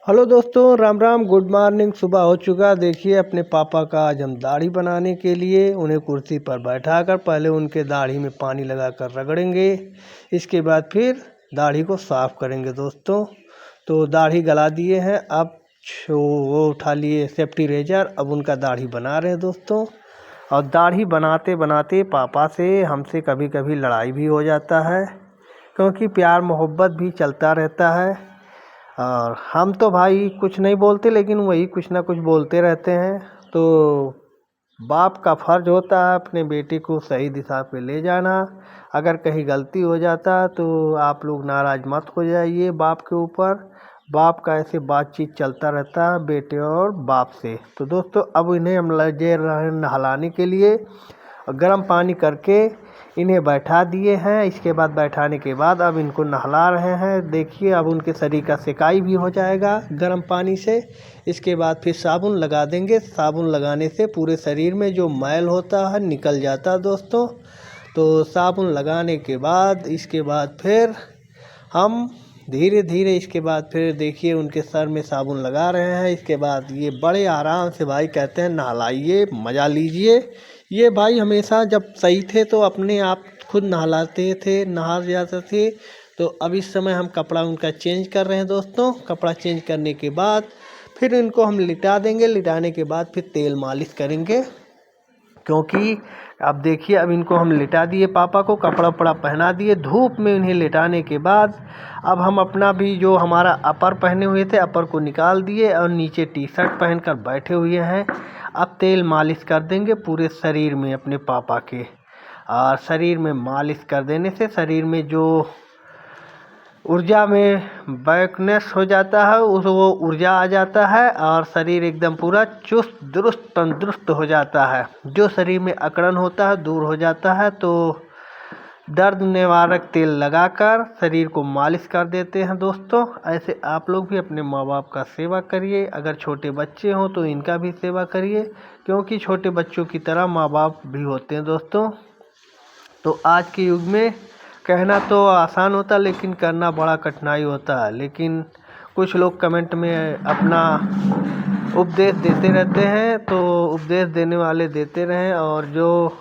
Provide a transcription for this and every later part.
Hello दोस्तों, Ram Ram, good morning. सुबह हो चुका। देखिए अपने पापा का आज हम दाढ़ी बनाने के लिए उन्हें कुर्सी पर बैठाकर पहले उनके दाढ़ी में पानी लगाकर रगड़ेंगे। इसके बाद फिर दाढ़ी को साफ़ करेंगे दोस्तों। तो दाढ़ी गला दिए हैं, अब वो उठा लिए सेफ्टी रेजर, अब उनका दाढ़ी बना रहे हैं दोस्तों। और दाढ़ी बनाते बनाते पापा से हमसे कभी कभी लड़ाई भी हो जाता है, क्योंकि प्यार मोहब्बत भी चलता रहता है। और हम तो भाई कुछ नहीं बोलते, लेकिन वही कुछ ना कुछ बोलते रहते हैं। तो बाप का फ़र्ज़ होता है अपने बेटे को सही दिशा पे ले जाना। अगर कहीं गलती हो जाता तो आप लोग नाराज़ मत हो जाइए बाप के ऊपर। बाप का ऐसे बातचीत चलता रहता है बेटे और बाप से। तो दोस्तों अब इन्हें हम लगे रहे नहलाने के लिए, गर्म पानी करके इन्हें बैठा दिए हैं। इसके बाद बैठाने के बाद अब इनको नहला रहे हैं। देखिए अब उनके शरीर का सिकाई भी हो जाएगा गर्म पानी से। इसके बाद फिर साबुन लगा देंगे। साबुन लगाने से पूरे शरीर में जो मैल होता है निकल जाता है दोस्तों। तो साबुन लगाने के बाद इसके बाद फिर हम धीरे धीरे इसके बाद फिर देखिए उनके सर में साबुन लगा रहे हैं। इसके बाद ये बड़े आराम से भाई कहते हैं नहलाइए, मज़ा लीजिए। ये भाई हमेशा जब सही थे तो अपने आप खुद नहलाते थे, नहा जाते थे। तो अब इस समय हम कपड़ा उनका चेंज कर रहे हैं दोस्तों। कपड़ा चेंज करने के बाद फिर इनको हम लिटा देंगे। लिटाने के बाद फिर तेल मालिश करेंगे, क्योंकि अब देखिए अब इनको हम लिटा दिए, पापा को कपड़ा वपड़ा पहना दिए। धूप में इन्हें लिटाने के बाद अब हम अपना भी जो हमारा अपर पहने हुए थे अपर को निकाल दिए और नीचे टी शर्ट पहनकर बैठे हुए हैं। अब तेल मालिश कर देंगे पूरे शरीर में अपने पापा के। और शरीर में मालिश कर देने से शरीर में जो ऊर्जा में बैकनेस हो जाता है उस वो ऊर्जा आ जाता है और शरीर एकदम पूरा चुस्त दुरुस्त तंदुरुस्त हो जाता है। जो शरीर में अकड़न होता है दूर हो जाता है। तो दर्द निवारक तेल लगाकर शरीर को मालिश कर देते हैं दोस्तों। ऐसे आप लोग भी अपने माँ बाप का सेवा करिए। अगर छोटे बच्चे हों तो इनका भी सेवा करिए, क्योंकि छोटे बच्चों की तरह माँ बाप भी होते हैं दोस्तों। तो आज के युग में कहना तो आसान होता लेकिन करना बड़ा कठिनाई होता है। लेकिन कुछ लोग कमेंट में अपना उपदेश देते रहते हैं, तो उपदेश देने वाले देते रहें और जो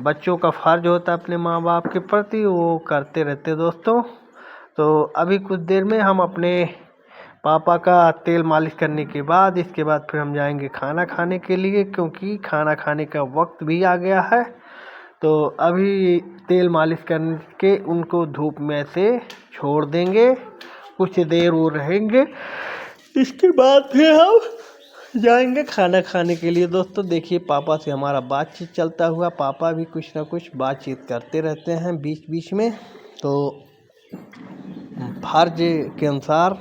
बच्चों का फ़र्ज होता है अपने माँ बाप के प्रति वो करते रहते दोस्तों। तो अभी कुछ देर में हम अपने पापा का तेल मालिश करने के बाद इसके बाद फिर हम जाएंगे खाना खाने के लिए, क्योंकि खाना खाने का वक्त भी आ गया है। तो अभी तेल मालिश करके उनको धूप में से छोड़ देंगे, कुछ देर वो रहेंगे। इसके बाद फिर हम जाएंगे खाना खाने के लिए दोस्तों। देखिए पापा से हमारा बातचीत चलता हुआ, पापा भी कुछ ना कुछ बातचीत करते रहते हैं बीच बीच में। तो फर्ज के अनुसार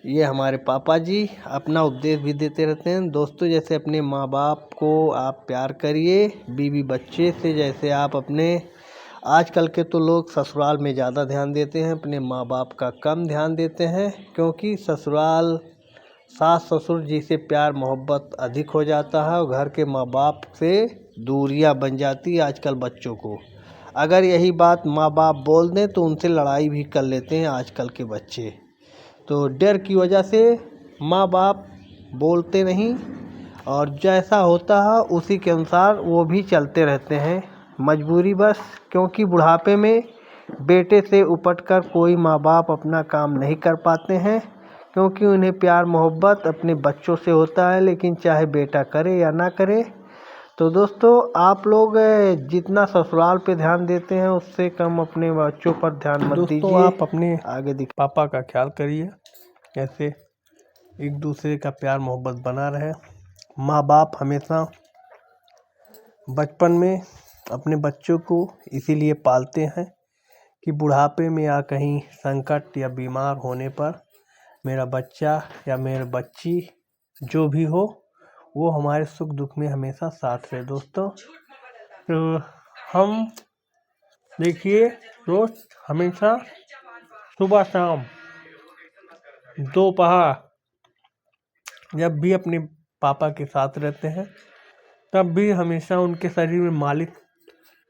ये हमारे पापा जी अपना उपदेश भी देते रहते हैं दोस्तों। जैसे अपने माँ बाप को आप प्यार करिए, बीवी बच्चे से जैसे आप अपने, आजकल के तो लोग ससुराल में ज़्यादा ध्यान देते हैं, अपने माँ बाप का कम ध्यान देते हैं। क्योंकि ससुराल सास ससुर जी से प्यार मोहब्बत अधिक हो जाता है और घर के माँ बाप से दूरियां बन जाती है आजकल बच्चों को। अगर यही बात माँ बाप बोल दें तो उनसे लड़ाई भी कर लेते हैं आजकल के बच्चे। तो डर की वजह से माँ बाप बोलते नहीं और जैसा होता है उसी के अनुसार वो भी चलते रहते हैं, मजबूरी बस। क्योंकि बुढ़ापे में बेटे से उपटकर कोई माँ बाप अपना काम नहीं कर पाते हैं, क्योंकि उन्हें प्यार मोहब्बत अपने बच्चों से होता है, लेकिन चाहे बेटा करे या ना करे। तो दोस्तों आप लोग जितना ससुराल पे ध्यान देते हैं उससे कम अपने बच्चों पर ध्यान मत दीजिए। आप अपने आगे पापा का ख्याल करिए, ऐसे एक दूसरे का प्यार मोहब्बत बना रहे। माँ बाप हमेशा बचपन में अपने बच्चों को इसीलिए पालते हैं कि बुढ़ापे में या कहीं संकट या बीमार होने पर मेरा बच्चा या मेरी बच्ची जो भी हो वो हमारे सुख दुख में हमेशा साथ रहे दोस्तों। तो हम देखिए रोज हमेशा सुबह शाम दोपहर जब भी अपने पापा के साथ रहते हैं तब भी हमेशा उनके शरीर में मालिश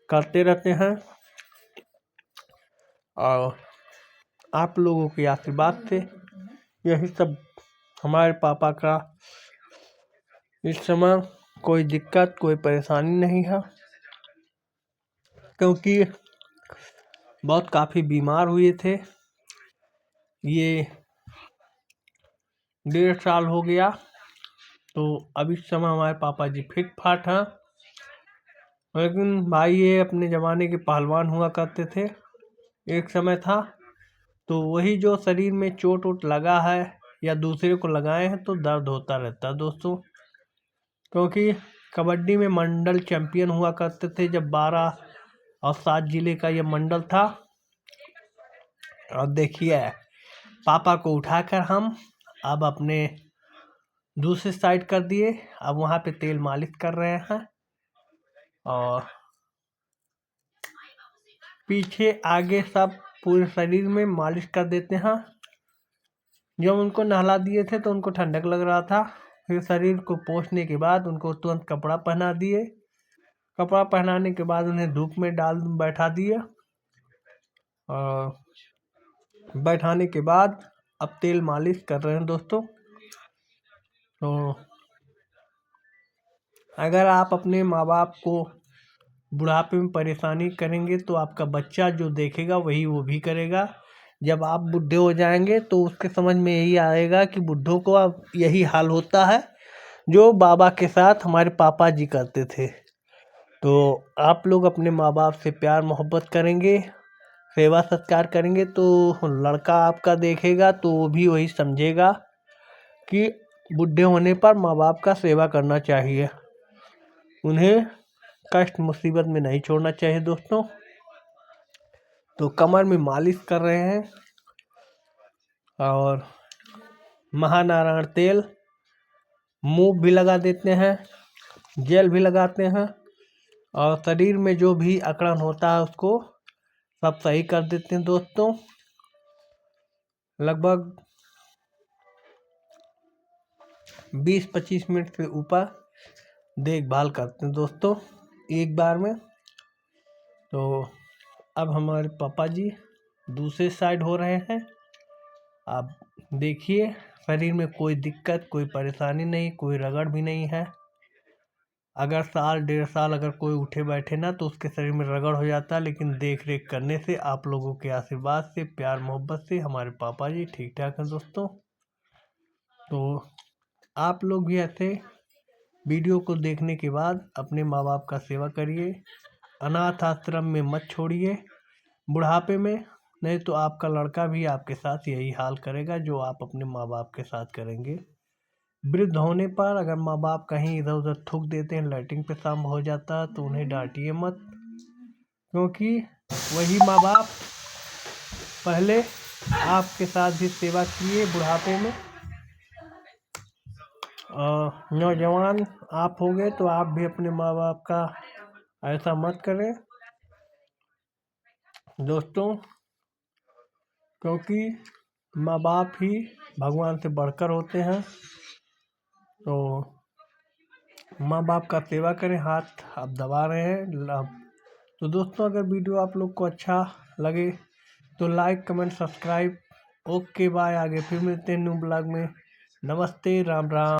करते रहते हैं। और आप लोगों के आशीर्वाद से यही सब हमारे पापा का इस समय कोई दिक्कत कोई परेशानी नहीं है, क्योंकि बहुत काफ़ी बीमार हुए थे। ये 1.5 साल हो गया, तो अब इस समय हमारे पापा जी फिट फाट हैं। लेकिन भाई ये अपने ज़माने के पहलवान हुआ करते थे। एक समय था तो वही जो शरीर में चोट वोट लगा है या दूसरे को लगाए हैं तो दर्द होता रहता है दोस्तों, क्योंकि कबड्डी में मंडल चैंपियन हुआ करते थे जब 12 और 7 जिले का ये मंडल था। और देखिए पापा को उठाकर हम अब अपने दूसरे साइड कर दिए। अब वहाँ पे तेल मालिश कर रहे हैं और पीछे आगे सब पूरे शरीर में मालिश कर देते हैं। जब उनको नहला दिए थे तो उनको ठंडक लग रहा था, फिर शरीर को पोंछने के बाद उनको तुरंत कपड़ा पहना दिए। कपड़ा पहनाने के बाद उन्हें धूप में डाल बैठा दिए और बैठाने के बाद अब तेल मालिश कर रहे हैं दोस्तों। तो अगर आप अपने माँ बाप को बुढ़ापे में परेशानी करेंगे तो आपका बच्चा जो देखेगा वही वो भी करेगा। जब आप बूढ़े हो जाएंगे तो उसके समझ में यही आएगा कि बूढ़ों को अब यही हाल होता है जो बाबा के साथ हमारे पापा जी करते थे। तो आप लोग अपने माँ बाप से प्यार मोहब्बत करेंगे, सेवा सत्कार करेंगे तो लड़का आपका देखेगा तो वो भी वही समझेगा कि बूढ़े होने पर माँ बाप का सेवा करना चाहिए, उन्हें कष्ट मुसीबत में नहीं छोड़ना चाहिए दोस्तों। तो कमर में मालिश कर रहे हैं और महानारायण तेल मुंह भी लगा देते हैं, जेल भी लगाते हैं और शरीर में जो भी अकड़न होता है उसको सब सही कर देते हैं दोस्तों। लगभग 20-25 मिनट से ऊपर देखभाल करते हैं दोस्तों एक बार में। तो अब हमारे पापा जी दूसरे साइड हो रहे हैं। आप देखिए शरीर में कोई दिक्कत कोई परेशानी नहीं, कोई रगड़ भी नहीं है। अगर 1.5 साल अगर कोई उठे बैठे ना तो उसके शरीर में रगड़ हो जाता है, लेकिन देख रेख करने से आप लोगों के आशीर्वाद से प्यार मोहब्बत से हमारे पापा जी ठीक ठाक हैं दोस्तों। तो आप लोग भी ऐसे वीडियो को देखने के बाद अपने माँ बाप का सेवा करिए, अनाथ आश्रम में मत छोड़िए बुढ़ापे में, नहीं तो आपका लड़का भी आपके साथ यही हाल करेगा जो आप अपने माँ बाप के साथ करेंगे। वृद्ध होने पर अगर माँ बाप कहीं इधर उधर थूक देते हैं, लैट्रिन पेशाब हो जाता है तो उन्हें डांटिए मत, क्योंकि वही माँ बाप पहले आपके साथ भी सेवा किए बुढ़ापे में। नौजवान आप हो गए तो आप भी अपने माँ बाप का ऐसा मत करें दोस्तों, क्योंकि माँ बाप ही भगवान से बढ़कर होते हैं। तो माँ बाप का सेवा करें। हाथ आप दबा रहे हैं तो दोस्तों अगर वीडियो आप लोग को अच्छा लगे तो like comment subscribe. Okay bye, आगे फिर मिलते हैं न्यू ब्लॉग में। नमस्ते, राम राम।